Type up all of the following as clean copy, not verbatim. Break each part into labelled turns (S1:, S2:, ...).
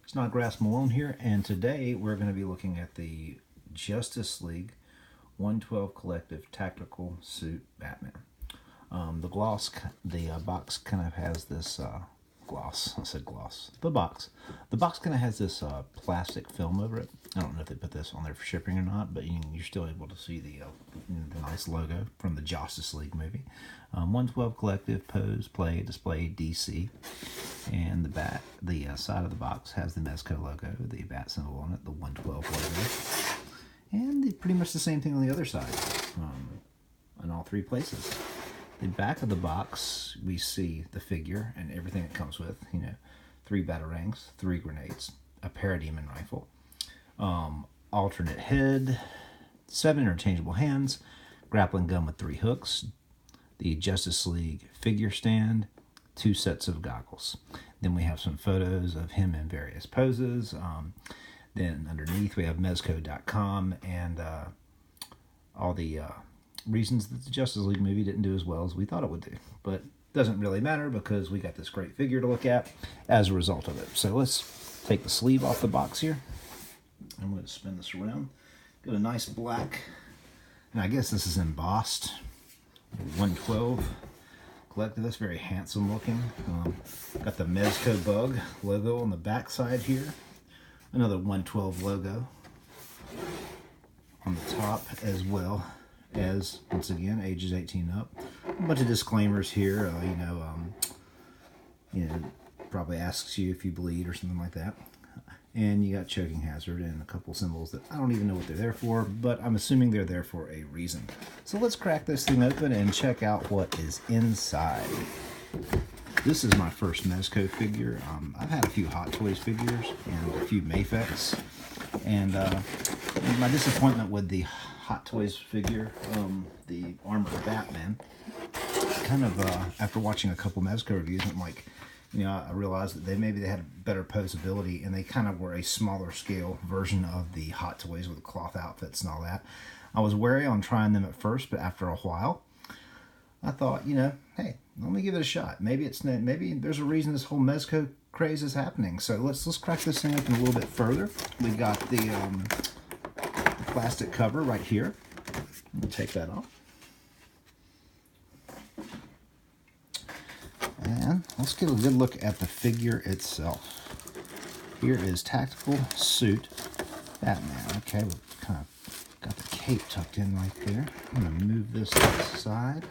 S1: Snodgrass Malone here, and today we're going to be looking at the Justice League 112 Collective Tactical Suit Batman. The box kind of has this gloss. I said gloss. The box kind of has this plastic film over it. I don't know if they put this on there for shipping or not, but you're still able to see the nice logo from the Justice League movie. 112 Collective, pose, play, display, DC. And the side of the box has the Mezco logo, the bat symbol on it, the 112 logo. And pretty much the same thing on the other side, in all three places. The back of the box, we see the figure and everything it comes with. 3 batarangs, 3 grenades, a parademon rifle, alternate head, 7 interchangeable hands, grappling gun with 3 hooks, the Justice League figure stand, 2 sets of goggles. Then we have some photos of him in various poses. Then underneath we have Mezco.com and all the reasons that the Justice League movie didn't do as well as we thought it would do. But doesn't really matter because we got this great figure to look at as a result of it. So let's take the sleeve off the box here. I'm going to spin this around. Got a nice black, and I guess this is embossed 112 Collective. That's very handsome looking. Got the Mezco bug logo on the back side here. Another 112 logo on the top, as well as, once again, ages 18 up. A bunch of disclaimers here. Probably asks you if you bleed or something like that. And you got choking hazard and a couple symbols that I don't even know what they're there for, but I'm assuming they're there for a reason. So let's crack this thing open and check out what is inside. This is my first Mezco figure. I've had a few Hot Toys figures and a few Mafex. And my disappointment with the Hot Toys figure, the Armored Batman, kind of, after watching a couple Mezco reviews, I'm like, I realized that maybe they had better posability, and they kind of were a smaller scale version of the Hot Toys with cloth outfits and all that. I was wary on trying them at first, but after a while, I thought, hey, let me give it a shot. Maybe there's a reason this whole Mezco craze is happening. So let's crack this thing open a little bit further. We got the plastic cover right here. We'll take that off. And let's get a good look at the figure itself. Here is Tactical Suit Batman. Okay, we've kind of got the cape tucked in right there. I'm going to move this to the side.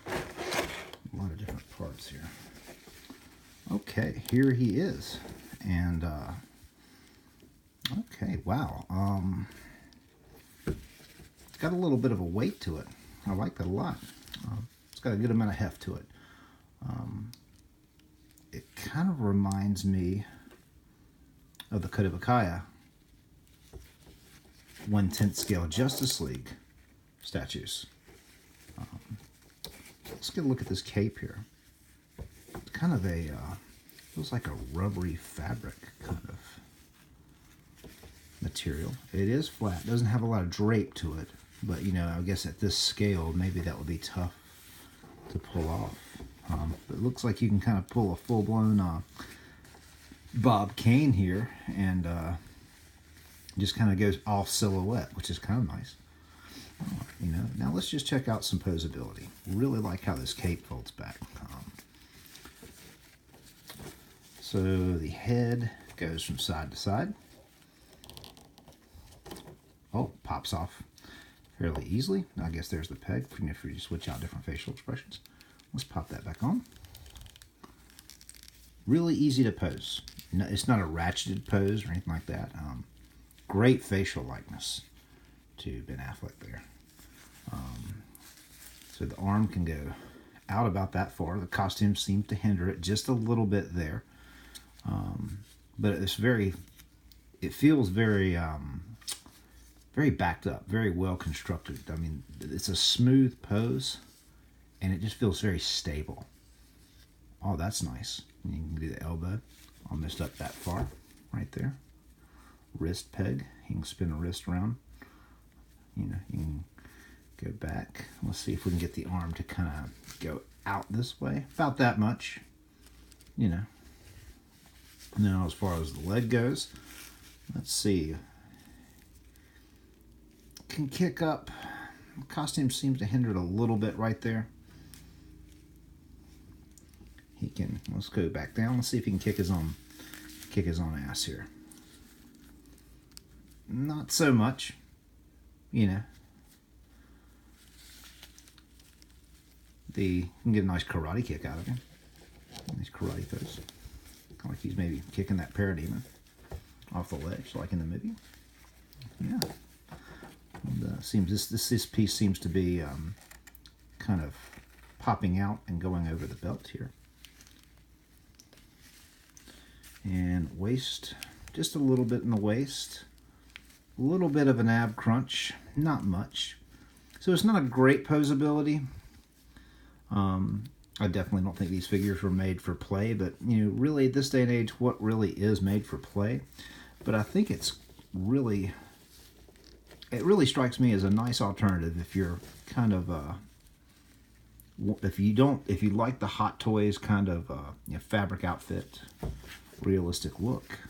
S1: A lot of different parts here. Okay, here he is. And, okay, wow. It's got a little bit of a weight to it. I like that a lot. It's got a good amount of heft to it. It kind of reminds me of the Kodabakaya 1/10 scale Justice League statues. Let's get a look at this cape here. It's kind of feels like a rubbery fabric kind of material. It is flat, doesn't have a lot of drape to it, but I guess at this scale, maybe that would be tough to pull off. But it looks like you can kind of pull a full-blown Bob Kane here, and just kind of goes off silhouette, which is kind of nice. Now let's just check out some posability. Really like how this cape folds back. So the head goes from side to side. Oh, pops off fairly easily. I guess there's the peg if you switch out different facial expressions. Let's pop that back on. Really easy to pose. No, it's not a ratcheted pose or anything like that. Great facial likeness to Ben Affleck there. So the arm can go out about that far. The costume seems to hinder it just a little bit there. But it feels very, very backed up, very well constructed. I mean, it's a smooth pose, and it just feels very stable. Oh, that's nice. And you can do the elbow almost up that far, right there. Wrist peg. You can spin a wrist around. You can go back. Let's see if we can get the arm to kind of go out this way. About that much. Now, as far as the leg goes, let's see. Can kick up. The costume seems to hinder it a little bit right there. He can. Let's go back down. Let's see if he can kick his own ass here. Not so much, you know. You can get a nice karate kick out of him. Nice karate throws. Kind of like he's maybe kicking that parademon off the ledge, like in the movie. Yeah. And, this piece seems to be kind of popping out and going over the belt here. And waist, just a little bit in the waist. A little bit of an ab crunch, not much. So it's not a great posability. I definitely don't think these figures were made for play, but you know, really at this day and age, what really is made for play? But I think it really strikes me as a nice alternative if you're kind of if you like the Hot Toys kind of you know, fabric outfit, realistic look,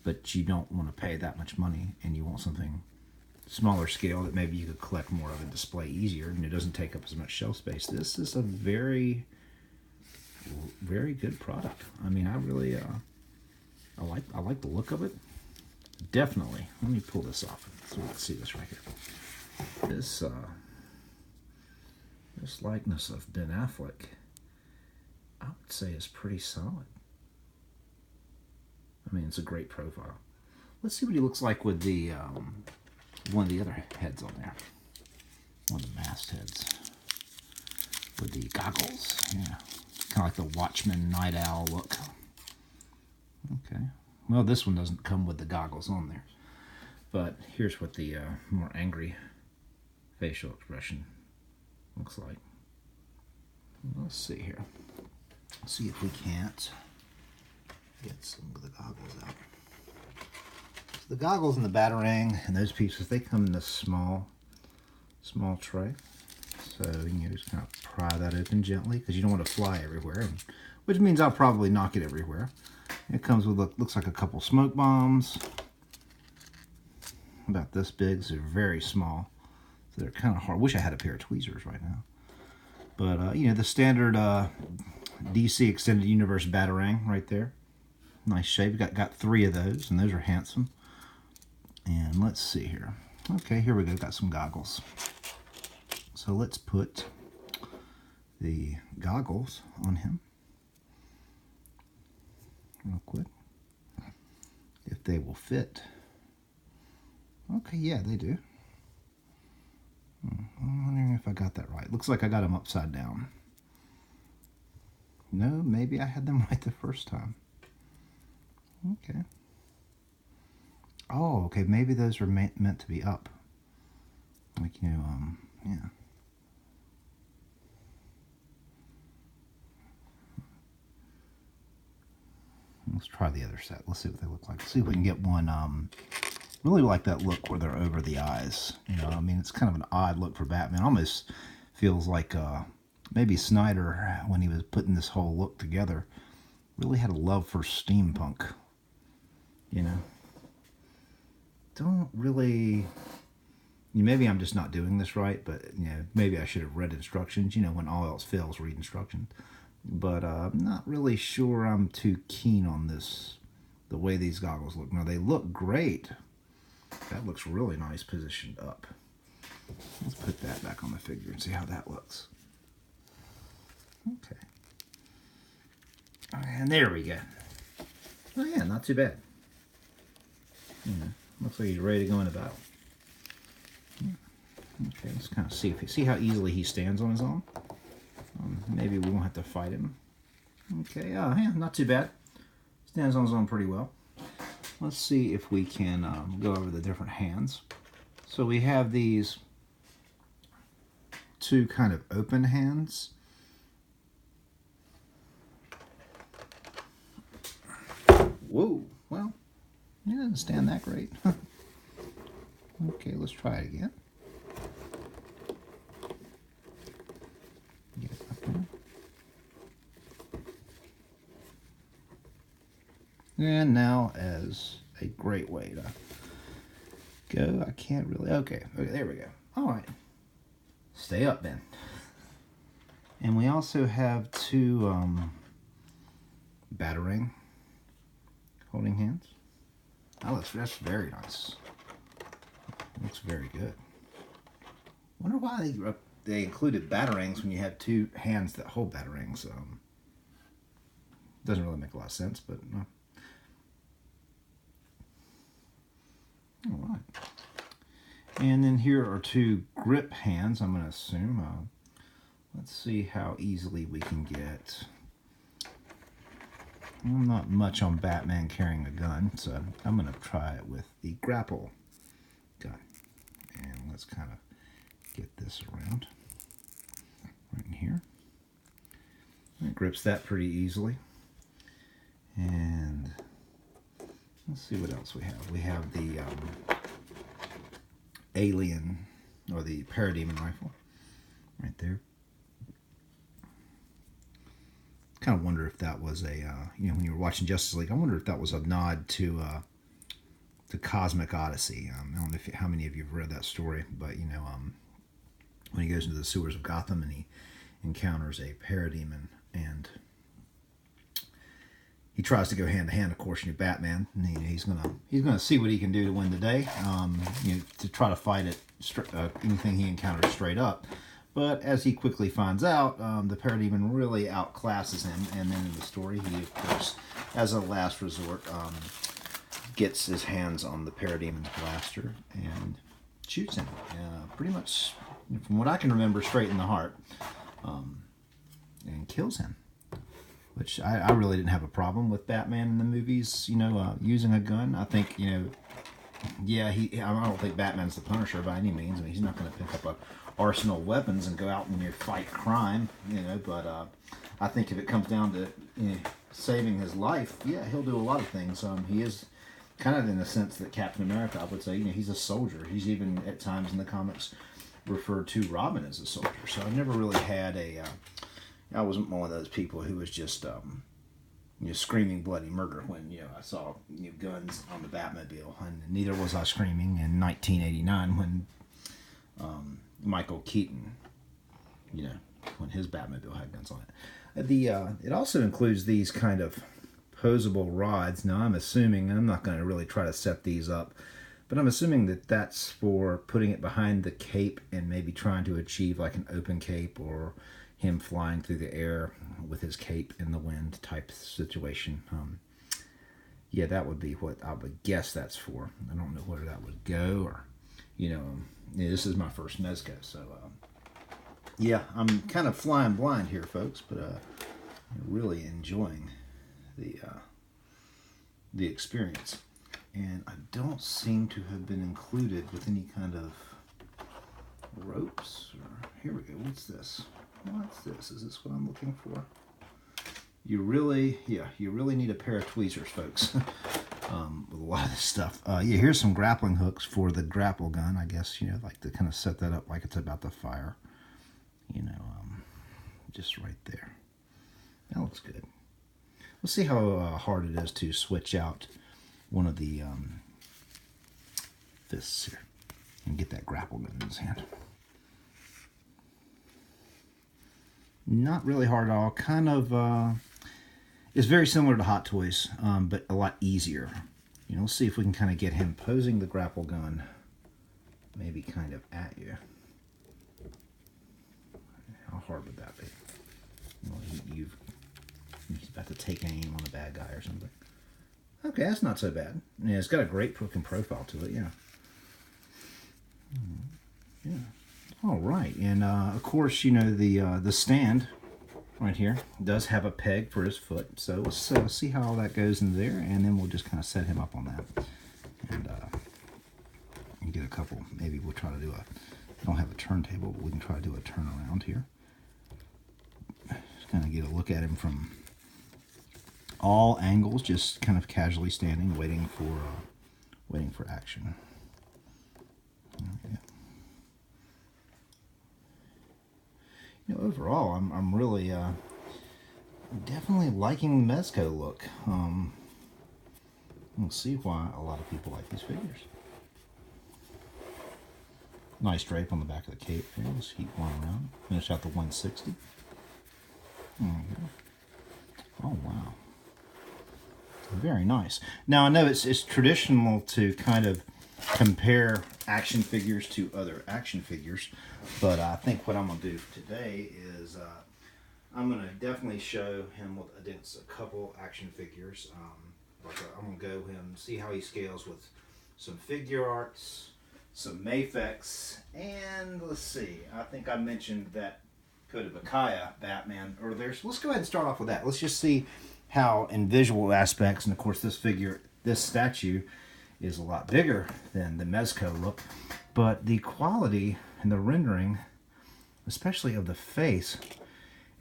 S1: but you don't want to pay that much money and you want something smaller scale that maybe you could collect more of and display easier and it doesn't take up as much shelf space. This is a very, very good product. I mean, I really I like the look of it. Definitely. Let me pull this off so we can see this right here. This likeness of Ben Affleck, I would say, is pretty solid. I mean, it's a great profile. Let's see what he looks like with the one of the other heads on there. One of the mast heads. With the goggles. Yeah. Kind of like the Watchman Night Owl look. Okay. Well, this one doesn't come with the goggles on there. But here's what the more angry facial expression looks like. Let's see here. Let's see if we can't get some of the goggles out. So the goggles and the Batarang and those pieces, they come in this small tray. So you can just kind of pry that open gently because you don't want to fly everywhere, which means I'll probably knock it everywhere. It comes with, looks like a couple smoke bombs. About this big, so they're very small. So they're kind of hard. I wish I had a pair of tweezers right now. But, you know, the standard DC Extended Universe Batarang right there. Nice shape. Got 3 of those, and those are handsome. And let's see here. Okay, here we go. Got some goggles. So let's put the goggles on him real quick. If they will fit. Okay, yeah, they do. I'm wondering if I got that right. Looks like I got them upside down. No, maybe I had them right the first time. Okay. Oh, okay, maybe those are meant to be up. Like, you know, yeah. Let's try the other set. Let's see what they look like. See if we can get one, really like that look where they're over the eyes. You know, I mean, it's kind of an odd look for Batman. Almost feels like maybe Snyder, when he was putting this whole look together, really had a love for steampunk. You know? Don't really... Maybe I'm just not doing this right, but, you know, maybe I should have read instructions. You know, when all else fails, read instructions. But I'm not really sure I'm too keen on this, the way these goggles look. Now, they look great. That looks really nice positioned up. Let's put that back on the figure and see how that looks. Okay. And there we go. Oh yeah, not too bad. You know, looks like he's ready to go into battle. Okay, let's kind of see how easily he stands on his own. Maybe we won't have to fight him. Okay, yeah, not too bad. Stands on his own pretty well. Let's see if we can go over the different hands. So we have these 2 kind of open hands. Whoa, well, it doesn't stand that great. Okay, let's try it again. Get it up there. And now as a great way to go, I can't really, okay, there we go. All right, stay up then. And we also have two battering holding hands. Oh, that's very nice. Looks very good. Wonder why they included batarangs when you have two hands that hold batarangs. Doesn't really make a lot of sense, but no. All right. And then here are two grip hands, I'm going to assume. Let's see how easily we can get. I'm not much on Batman carrying a gun, so I'm going to try it with the grapple gun. And let's kind of get this around right in here. It grips that pretty easily. And let's see what else we have. We have the alien, or the parademon rifle right there. Kind of wonder if that was a, when you were watching Justice League, I wonder if that was a nod to Cosmic Odyssey. I don't know how many of you have read that story, but when he goes into the sewers of Gotham and he encounters a parademon, and he tries to go hand to hand. Of course, Batman, and he's gonna see what he can do to win the day. To try to fight it, anything he encounters straight up. But as he quickly finds out, the parademon really outclasses him, and then in the story, he, of course, as a last resort, gets his hands on the parademon's blaster and shoots him. Pretty much, from what I can remember, straight in the heart, and kills him. Which I really didn't have a problem with Batman in the movies, using a gun. I think, yeah, I don't think Batman's the Punisher by any means. I mean, he's not going to pick up a arsenal of weapons and go out and fight crime, but I think if it comes down to saving his life, yeah, he'll do a lot of things. He is kind of in the sense that Captain America, I would say, he's a soldier. He's even at times in the comics referred to Robin as a soldier. So I've never really had I wasn't one of those people who was just screaming bloody murder when I saw guns on the Batmobile, and neither was I screaming in 1989 when Michael Keaton, when his Batmobile had guns on it. It also includes these kind of posable rods. Now I'm assuming, and I'm not going to really try to set these up, but I'm assuming that that's for putting it behind the cape and maybe trying to achieve like an open cape, or him flying through the air with his cape in the wind type situation. Yeah, that would be what I would guess that's for. I don't know where that would go, or this is my first Mezco, so yeah, I'm kind of flying blind here, folks, but really enjoying the experience. And I don't seem to have been included with any kind of ropes. Here we go. What's this? What's this? Is this what I'm looking for? You really need a pair of tweezers, folks. With a lot of this stuff. Yeah, here's some grappling hooks for the grapple gun. I guess, like to kind of set that up like it's about to fire. Just right there. That looks good. We'll see how hard it is to switch out one of the fists here and get that grapple gun in his hand. Not really hard at all. Kind of, it's very similar to Hot Toys, but a lot easier. We'll see if we can kind of get him posing the grapple gun, maybe kind of at you. How hard would that be? He's about to take aim on the bad guy or something. Okay, that's not so bad. Yeah, it's got a great looking profile to it, yeah. Yeah. All right, and of course, the stand right here does have a peg for his foot. So let's see how all that goes in there, and then we'll just kind of set him up on that. And get a couple, maybe we'll try to do I don't have a turntable, but we can try to do a turnaround here. Just kind of get a look at him from all angles, just kind of casually standing, waiting for action. Okay. Overall, I'm really definitely liking the Mezco look. We'll see why a lot of people like these figures. Nice drape on the back of the cape here. Let's keep one around. Finish out the 160. Oh, wow. Very nice. Now, I know it's traditional to kind of compare action figures to other action figures, but I think what I'm going to do today is I'm going to definitely show him against a couple action figures. I'm going to go him, see how he scales with some figure arts, some Mafex, and let's see, I think I mentioned that Code of Bacaya Batman earlier. So let's go ahead and start off with that. Let's just see how in visual aspects, and of course this statue is a lot bigger than the Mezco look, but the quality and the rendering, especially of the face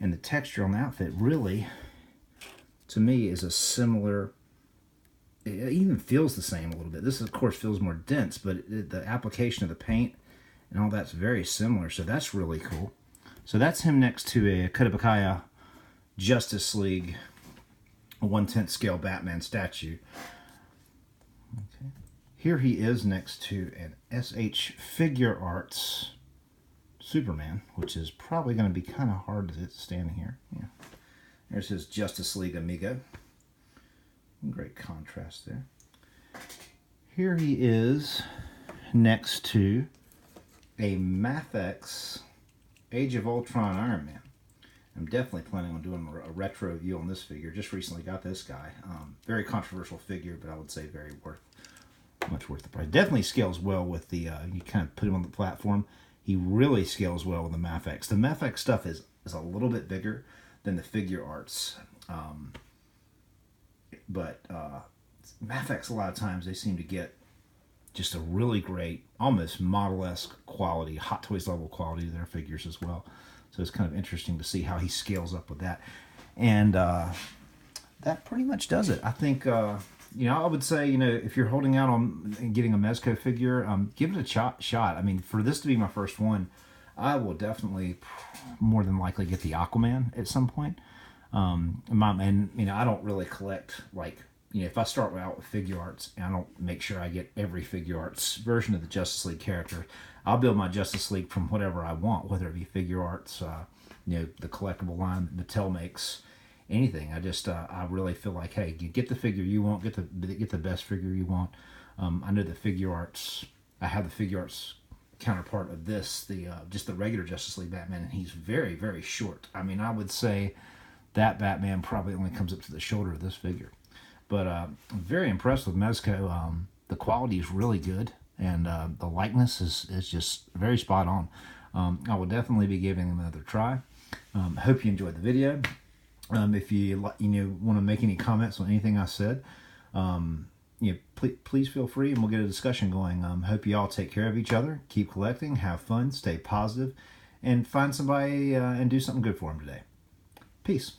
S1: and the texture on the outfit, really, to me, is a similar, it even feels the same a little bit. This, of course, feels more dense, but the application of the paint and all that's very similar, so that's really cool. So that's him next to a Kodabakaya Justice League 1/10 scale Batman statue. Okay. Here he is next to an SH Figure Arts Superman, which is probably going to be kind of hard to stand here. Yeah. There's his Justice League amigo. Great contrast there. Here he is next to a Mafex Age of Ultron Iron Man. I'm definitely planning on doing a retro review on this figure. Just recently got this guy. Very controversial figure, but I would say very much worth the price. Definitely scales well with the, you kind of put him on the platform. He really scales well with the Mafex. The Mafex stuff is a little bit bigger than the figure arts. But Mafex, a lot of times, they seem to get just a really great, almost model-esque quality, Hot Toys level quality to their figures as well. So it's kind of interesting to see how he scales up with that. And that pretty much does it. I think, I would say, if you're holding out on getting a Mezco figure, give it a shot. I mean, for this to be my first one, I will definitely more than likely get the Aquaman at some point. I don't really collect, if I start out with figure arts, and I don't make sure I get every figure arts version of the Justice League character. I'll build my Justice League from whatever I want, whether it be figure arts, the collectible line that Mattel makes, anything. I really feel like, hey, you get the figure you want, get the best figure you want. I know the figure arts. I have the figure arts counterpart of this, just the regular Justice League Batman, and he's very, very short. I mean, I would say that Batman probably only comes up to the shoulder of this figure. But I'm very impressed with Mezco. The quality is really good, and the likeness is just very spot on. I will definitely be giving them another try. Hope you enjoyed the video. If you want to make any comments on anything I said, please feel free, and we'll get a discussion going. Hope you all take care of each other, keep collecting, have fun, stay positive, and find somebody and do something good for them today. Peace.